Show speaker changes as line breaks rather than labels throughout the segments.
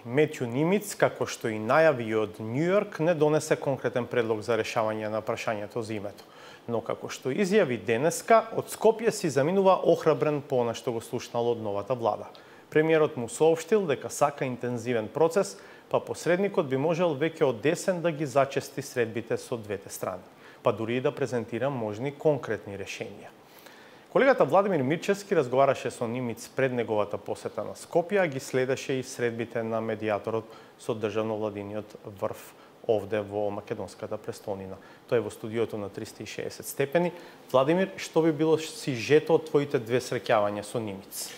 Метју Нимиц, како што и најави од Њујорк, не донесе конкретен предлог за решавање на прашањето за името. Но како што изјави денеска, од Скопје си заминува охрабрен по она што го слушнал од новата влада. Премиерот му соопштил дека сака интензивен процес, па посредникот би можел веќе од десен да ги зачести средбите со двете страни, па дури и да презентира можни конкретни решенија. Колегата Владимир Мирчевски разговараше со Нимиц пред неговата посета на Скопје, а ги следеше и средбите на медијаторот со државно-владиниот врв овде во македонската престолнина. Тој е во студиото на 360 степени. Владимир, што би било сижето од твоите две среќавања со Нимиц?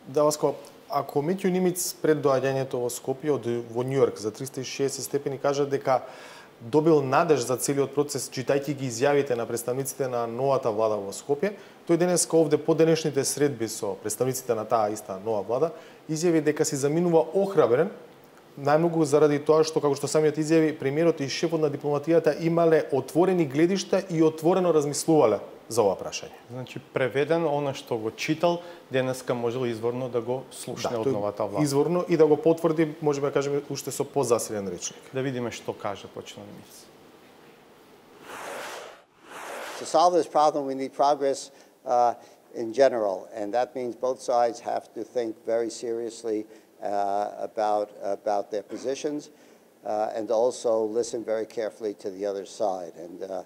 Да, Васко, ако Метју Нимиц пред доаѓањето во Скопје во Њујорк за 360 степени кажа дека добил надеж за целиот процес, читајќи ги изјавите на представниците на новата влада во Скопје, тој денеска овде по денешните средби со представниците на таа иста нова влада изјави дека си заминува охрабрен, најмногу заради тоа што, како што самиот изјави, премиерот и шефот на дипломатијата имале отворени гледишта и отворено размислувале за ова прашање.
Значи, преведен, она што го читал, денеска можел изворно да го слушне од новата влада.
Изворно и да го потврди, можеме да кажеме, уште со позасилен речник.
Да видиме што каже почна Нимиц.
To solve this problem, we need progress in general, and that means both sides have to think very seriously about their positions and also listen very carefully to the other side. And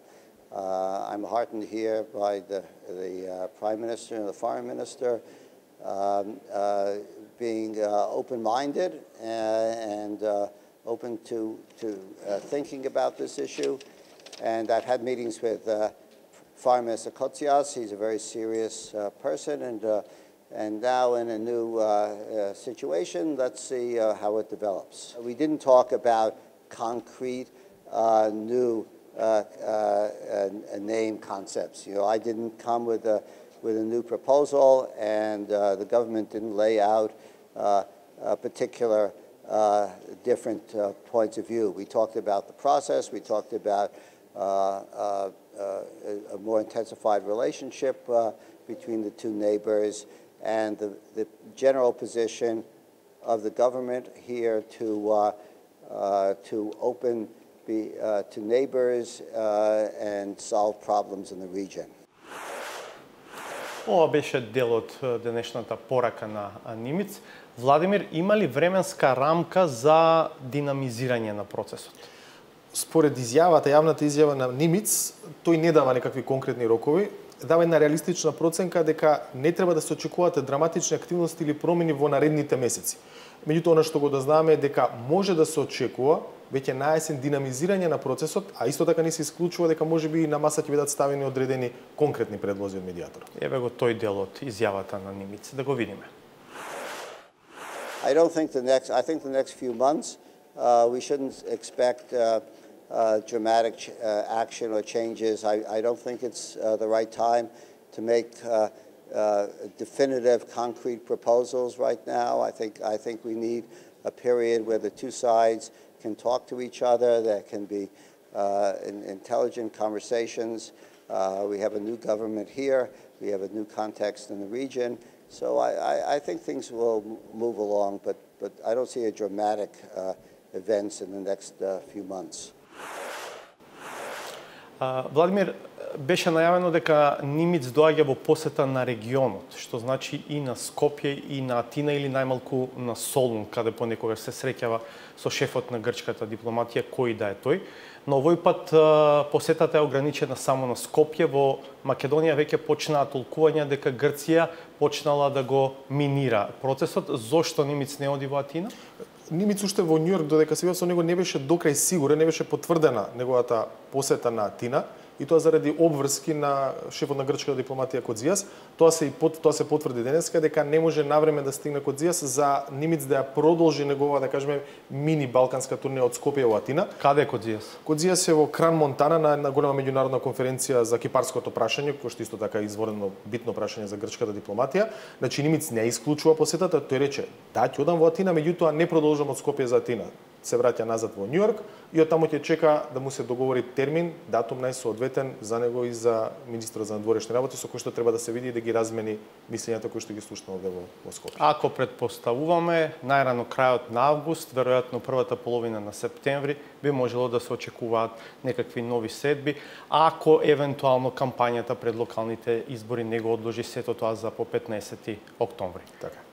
I'm heartened here by the Prime Minister and the Foreign Minister being open-minded and open to thinking about this issue. And I've had meetings with Foreign Minister Kotsias. He's a very serious person, and now in a new situation, let's see how it develops. We didn't talk about concrete new name concepts. You know, I didn't come with a new proposal, and the government didn't lay out particular different points of view. We talked about the process. We talked about a more intensified relationship between the two neighbors, and the general position of the government here to open to neighbors and solve problems in the region.
Ова беше дел од денешната порака на Нимиц. Владимир, има ли временска рамка за динамизирање на процесот?
Според изјавата, јавната изјава на Нимиц, тој не дава некакви конкретни рокови, дава една реалистична проценка дека не треба да се очекуваат драматични активности или промени во наредните месеци. Меѓутоа, она што го да знаеме е дека може да се очекува веќе наесен динамизирање на процесот, а исто така не се исклучува дека можеби на маса ќе бидат ставени одредени конкретни предлози од медијаторот.
Еве го тој дел од изјавата на Нимиц, да го видиме.
I think the next few months we shouldn't expect dramatic action or changes. I don't think it's the right time to make definitive, concrete proposals right now. I think we need a period where the two sides can talk to each other. There can be intelligent conversations. We have a new government here. We have a new context in the region. So I think things will move along, but I don't see a dramatic events in the next few months.
Владимир, беше најавено дека Нимиц доаѓа во посета на регионот, што значи и на Скопје, и на Атина, или најмалку на Солун, каде понекогаш се среќава со шефот на грчката дипломатија, кој да е тој. Но овој пат посетата е ограничена само на Скопје. Во Македонија веќе почнаа толкувања дека Грција почнала да го минира процесот. Зошто Нимиц не оди во Атина?
Нимиц уште во Њујорк, додека се бил со него, не беше докрај сигурен, не беше потврдена неговата посета на Атина, и тоа заради обврски на шефот на грчката дипломатија Коdzias. Тоа се потврди денеска дека не може навреме да стигне Коdzias за Нимиц да ја продолжи негова, да кажеме, мини балканска турнеја од Скопје во Атина.
Каде е Коdzias?
Коdzias е во Кран Монтана на една голема меѓународна конференција за кипарското прашање, кој што исто така е изворено битно прашање за грчката дипломатија. Значи Нимиц не исклучува посетата, тој рече: "Да, ќе одам во Атина, меѓутоа не продолжам од Скопје за Атина." се враќа назад во Њујорк и од таму ќе чека да му се договори термин, датум најсоодветен за него и за министрот за надворешни работи, со кој што треба да се види и да ги размени мислењата кои што ги слушнал овде во Скопје.
Ако предпоставуваме, најрано крајот на август, веројатно првата половина на септември, би можело да се очекуваат некакви нови седби, ако евентуално кампањата пред локалните избори не го одложи сето тоа за по 15 октомври.
Така.